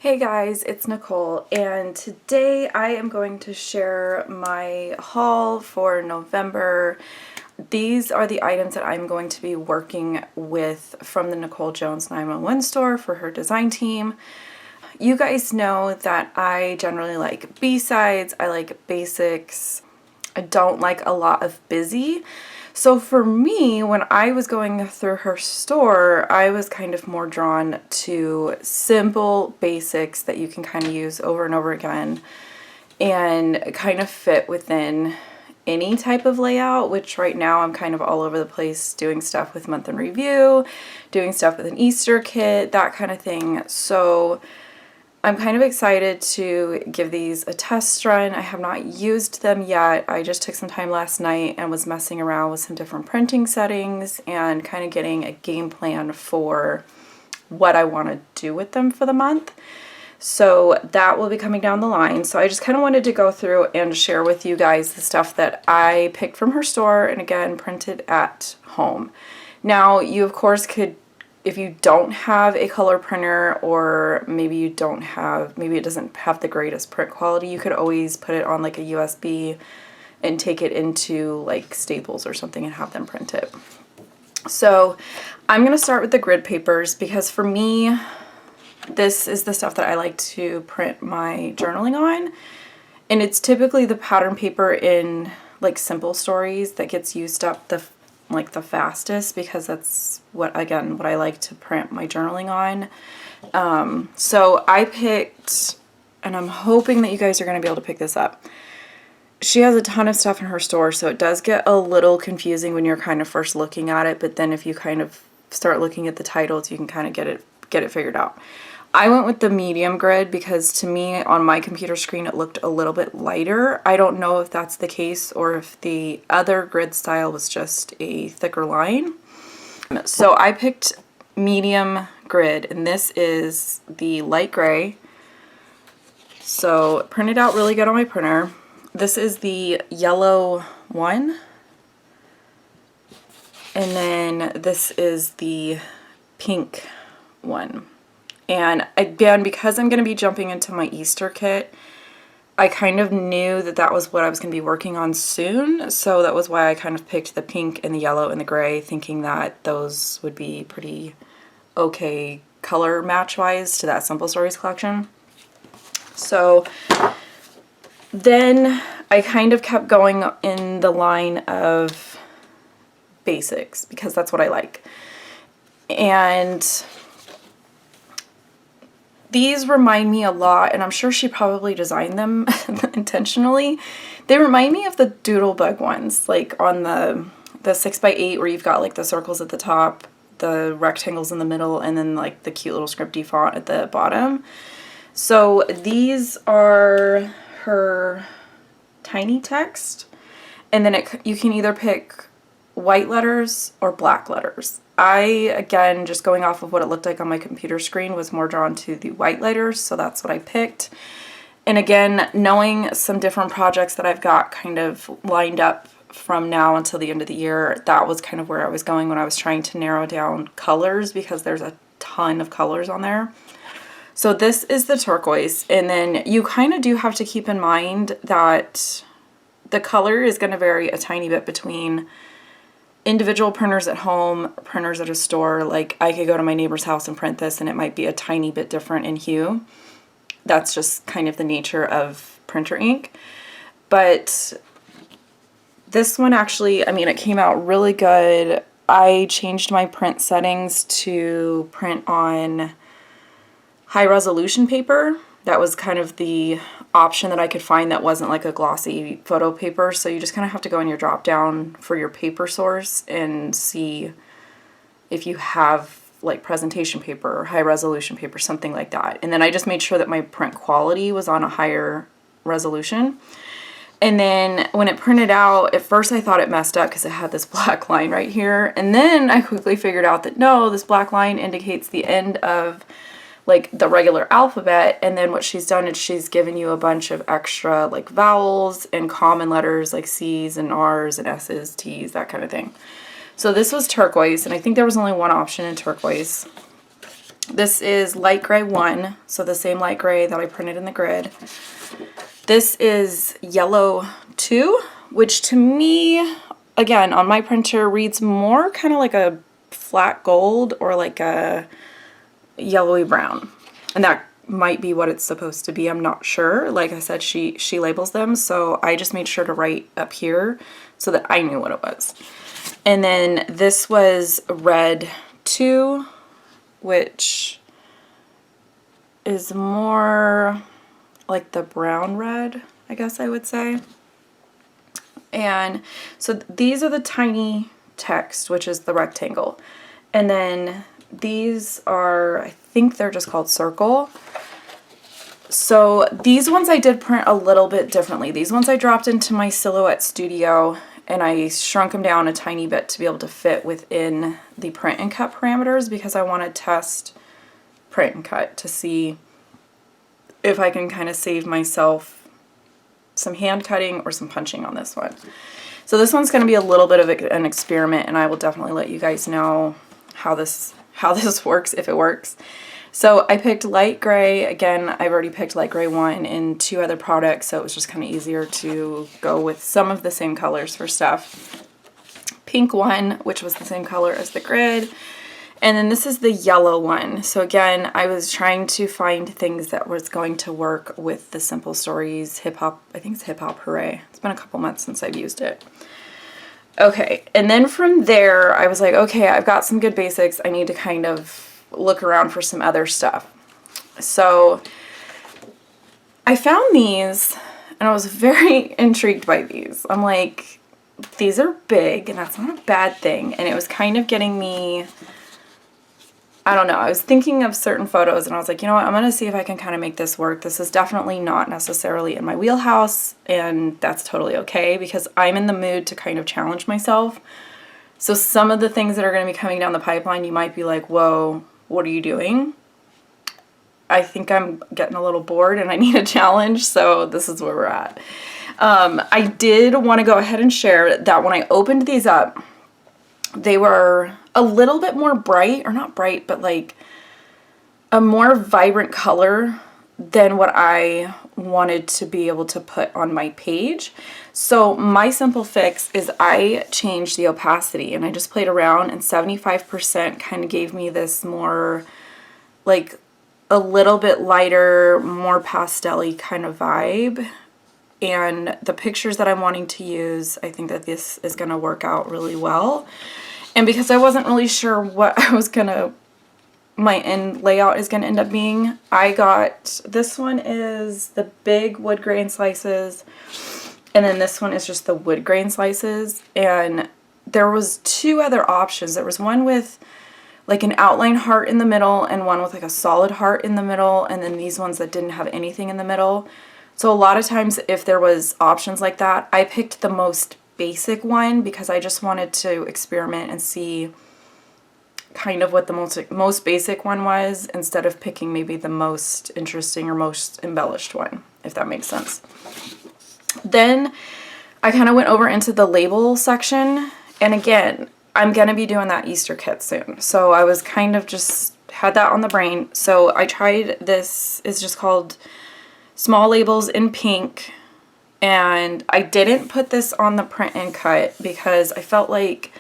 Hey guys, it's Nicole, and today I am going to share my haul for November. These are the items that I'm going to be working with from the NicoleJones911 store for her design team. You guys know that I generally like B-sides, I like basics, I don't like a lot of busy. So for me, when I was going through her store, I was kind of more drawn to simple basics that you can kind of use over and over again and kind of fit within any type of layout, which right now I'm kind of all over the place doing stuff with month in review, doing stuff with an Easter kit, that kind of thing. So I'm kind of excited to give these a test run. I have not used them yet. I just took some time last night and was messing around with some different printing settings and kind of getting a game plan for what I want to do with them for the month. So that will be coming down the line. So I just kind of wanted to go through and share with you guys the stuff that I picked from her store and again printed at home. Now you of course could, if you don't have a color printer or maybe it doesn't have the greatest print quality, you could always put it on like a USB and take it into like Staples or something and have them print it. So I'm going to start with the grid papers because for me, this is the stuff that I like to print my journaling on. And it's typically the pattern paper in like Simple Stories that gets used up the fastest because that's what I like to print my journaling on. So I picked, and I'm hoping that you guys are going to be able to pick this up. She has a ton of stuff in her store, so it does get a little confusing when you're kind of first looking at it, but then if you kind of start looking at the titles, you can kind of get it figured out. I went with the medium grid because to me on my computer screen it looked a little bit lighter. I don't know if that's the case or if the other grid style was just a thicker line. So I picked medium grid and this is the light gray. So it printed out really good on my printer. This is the yellow one. And then this is the pink one. And again, because I'm going to be jumping into my Easter kit, I kind of knew that that was what I was going to be working on soon. So that was why I kind of picked the pink and the yellow and the gray, thinking that those would be pretty okay color match-wise to that Simple Stories collection. So then I kind of kept going in the line of basics because that's what I like. And these remind me a lot, and I'm sure she probably designed them intentionally. They remind me of the Doodlebug ones, like on the 6x8 where you've got like the circles at the top, the rectangles in the middle, and then like the cute little scripty font at the bottom. So these are her tiny text, and then you can either pick white letters or black letters. I, again, just going off of what it looked like on my computer screen, was more drawn to the white letters, so that's what I picked. And again, knowing some different projects that I've got kind of lined up from now until the end of the year, that was kind of where I was going when I was trying to narrow down colors because there's a ton of colors on there. So this is the turquoise, and then you kind of do have to keep in mind that the color is going to vary a tiny bit between individual printers at home, printers at a store. Like I could go to my neighbor's house and print this and it might be a tiny bit different in hue. That's just kind of the nature of printer ink. But this one actually, I mean, it came out really good. I changed my print settings to print on high resolution paper. That was kind of the option that I could find that wasn't like a glossy photo paper. So you just kind of have to go in your drop down for your paper source and see if you have like presentation paper or high resolution paper, something like that. And then I just made sure that my print quality was on a higher resolution. And then when it printed out, at first I thought it messed up because it had this black line right here. And then I quickly figured out that no, this black line indicates the end of like the regular alphabet, and then what she's done is she's given you a bunch of extra like vowels and common letters like C's and R's and S's, T's, that kind of thing. So this was turquoise, and I think there was only one option in turquoise. This is light gray 1, so the same light gray that I printed in the grid. This is yellow 2, which to me, again, on my printer reads more kind of like a flat gold or like a yellowy brown. And that might be what it's supposed to be. I'm not sure. Like I said, she labels them, so I just made sure to write up here so that I knew what it was. And then this was red 2, which is more like the brown red, I guess I would say. And so these are the tiny text, which is the rectangle. And then these are, I think they're just called circle. So these ones I did print a little bit differently. These ones I dropped into my Silhouette Studio and I shrunk them down a tiny bit to be able to fit within the print and cut parameters because I want to test print and cut to see if I can kind of save myself some hand cutting or some punching on this one. So this one's going to be a little bit of an experiment, and I will definitely let you guys know how this works, if it works. So I picked light gray. Again, I've already picked light gray 1 in 2 other products, so it was just kind of easier to go with some of the same colors for stuff. Pink 1, which was the same color as the grid. And then this is the yellow 1. So again, I was trying to find things that was going to work with the Simple Stories Hip Hop, I think it's Hip Hop Hooray. It's been a couple months since I've used it. Okay, and then from there, I was like, okay, I've got some good basics. I need to kind of look around for some other stuff. So I found these and I was very intrigued by these. I'm like, these are big and that's not a bad thing. And it was kind of getting me, I don't know, I was thinking of certain photos and I was like, you know what, I'm going to see if I can kind of make this work. This is definitely not necessarily in my wheelhouse, and that's totally okay because I'm in the mood to kind of challenge myself. So some of the things that are going to be coming down the pipeline, you might be like, whoa, what are you doing? I think I'm getting a little bored and I need a challenge, so this is where we're at. I did want to go ahead and share that when I opened these up, they were a little bit more bright, or not bright, but like a more vibrant color than what I wanted to be able to put on my page. So my simple fix is I changed the opacity and I just played around, and 75% kind of gave me this more like a little bit lighter, more pastel-y kind of vibe. And the pictures that I'm wanting to use, I think that this is going to work out really well. And because I wasn't really sure what my end layout is going to end up being, I got, this one is the big wood grain slices, and then this one is just the wood grain slices. And there was 2 other options. There was one with like an outline heart in the middle and one with like a solid heart in the middle, and then these ones that didn't have anything in the middle. So a lot of times if there was options like that, I picked the most basic one because I just wanted to experiment and see kind of what the most basic one was, instead of picking maybe the most interesting or most embellished one, if that makes sense. Then I kind of went over into the label section, and again, I'm going to be doing that Easter kit soon. So I was kind of just had that on the brain. So I tried this, it's just called Small Labels in Pink. And I didn't put this on the print and cut because I felt like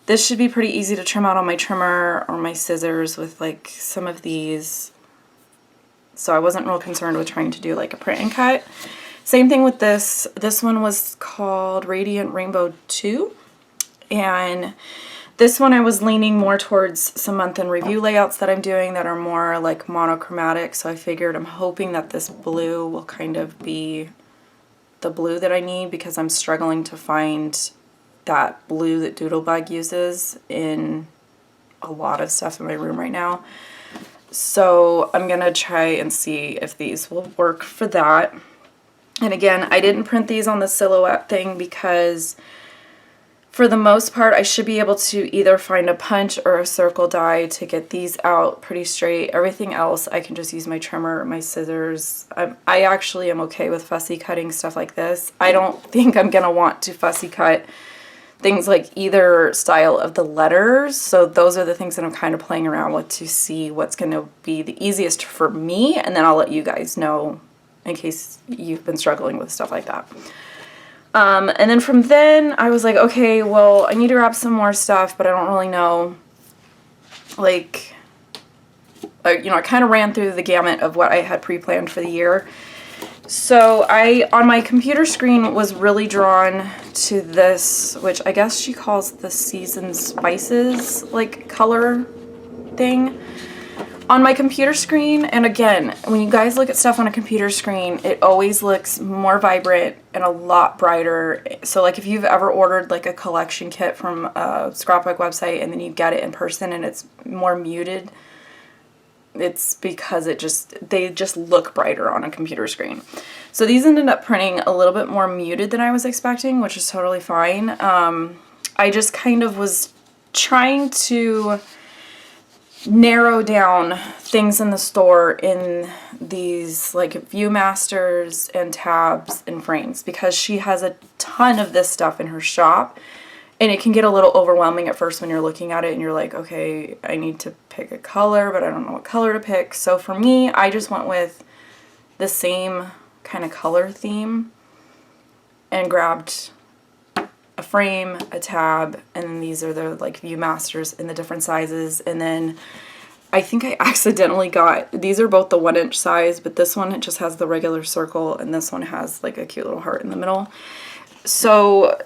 this should be pretty easy to trim out on my trimmer or my scissors with like some of these. So I wasn't real concerned with trying to do like a print and cut. Same thing with this. This one was called Radiant Rainbow 2. And this one I was leaning more towards some month in review layouts that I'm doing that are more like monochromatic. So I figured, I'm hoping that this blue will kind of be the blue that I need, because I'm struggling to find that blue that Doodlebug uses in a lot of stuff in my room right now. So I'm gonna try and see if these will work for that. And again, I didn't print these on the Silhouette thing because for the most part I should be able to either find a punch or a circle die to get these out pretty straight. Everything else I can just use my trimmer or my scissors. I actually am okay with fussy cutting stuff like this. I don't think I'm gonna want to fussy cut things like either style of the letters. So those are the things that I'm kind of playing around with to see what's going to be the easiest for me, and then I'll let you guys know in case you've been struggling with stuff like that. And then from then I was like, okay, well, I need to grab some more stuff, but I don't really know, like, you know, I kind of ran through the gamut of what I had pre-planned for the year. So I, on my computer screen, was really drawn to this, which I guess she calls the Seasoned Spices, like, color thing on my computer screen. And again, when you guys look at stuff on a computer screen, it always looks more vibrant and a lot brighter. So like if you've ever ordered like a collection kit from a scrapbook website and then you get it in person and it's more muted, it's because they just look brighter on a computer screen. So these ended up printing a little bit more muted than I was expecting, which is totally fine. I just kind of was trying to narrow down things in the store in these like Viewmasters and tabs and frames, because she has a ton of this stuff in her shop. And it can get a little overwhelming at first when you're looking at it and you're like, okay, I need to pick a color, but I don't know what color to pick. So for me, I just went with the same kind of color theme and grabbed a frame, a tab, and then these are the like Viewmasters in the different sizes. And then I think I accidentally got, these are both the 1-inch size, but this one, it just has the regular circle and this one has like a cute little heart in the middle. So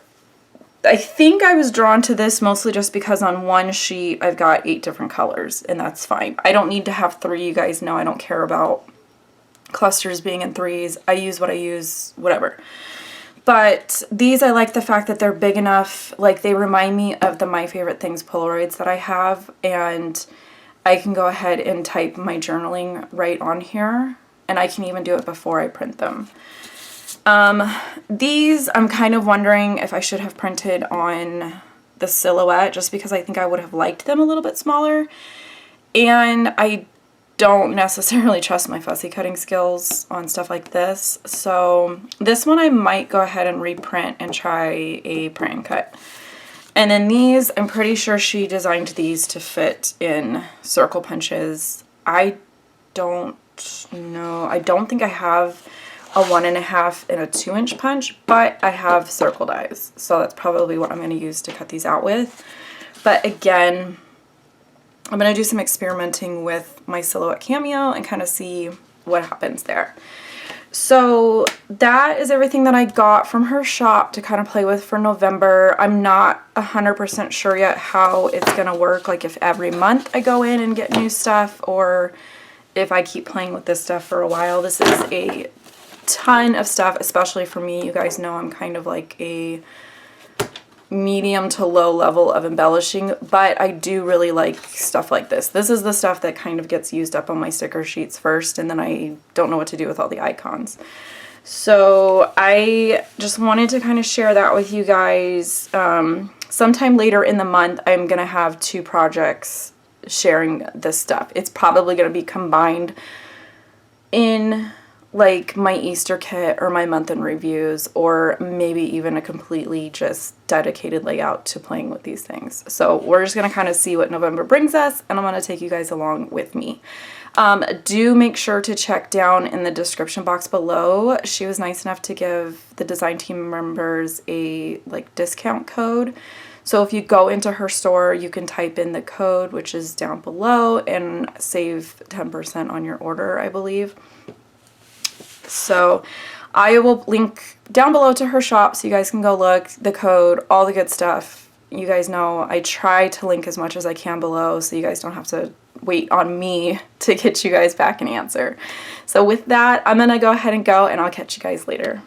I think I was drawn to this mostly just because on one sheet I've got 8 different colors, and that's fine. I don't need to have 3. You guys know I don't care about clusters being in 3s. I use what I use, whatever. But these, I like the fact that they're big enough, like they remind me of the My Favorite Things Polaroids that I have, and I can go ahead and type my journaling right on here, and I can even do it before I print them. These, I'm kind of wondering if I should have printed on the silhouette, just because I think I would have liked them a little bit smaller. And I don't necessarily trust my fussy cutting skills on stuff like this. So this one I might go ahead and reprint and try a print and cut. And then these, I'm pretty sure she designed these to fit in circle punches. I don't know. I don't think I have a 1.5 and a 2-inch punch, but I have circle dies, so that's probably what I'm going to use to cut these out with. But again, I'm going to do some experimenting with my Silhouette Cameo and kind of see what happens there. So that is everything that I got from her shop to kind of play with for November. I'm not 100% sure yet how it's going to work, like if every month I go in and get new stuff, or if I keep playing with this stuff for a while. This is a ton of stuff, especially for me. You guys know I'm kind of like a medium to low level of embellishing, but I do really like stuff like this. This is the stuff that kind of gets used up on my sticker sheets first, and then I don't know what to do with all the icons. So I just wanted to kind of share that with you guys. Sometime later in the month, I'm gonna have 2 projects sharing this stuff. It's probably gonna be combined in like my Easter kit or my month in reviews, or maybe even a completely just dedicated layout to playing with these things. So we're just going to kind of see what November brings us, and I'm going to take you guys along with me. Do make sure to check down in the description box below. She was nice enough to give the design team members a like discount code. So if you go into her store, you can type in the code, which is down below, and save 10% on your order, I believe. So I will link down below to her shop so you guys can go look, the code, all the good stuff. You guys know I try to link as much as I can below so you guys don't have to wait on me to get you guys back an answer. So with that, I'm going to go ahead and go, and I'll catch you guys later.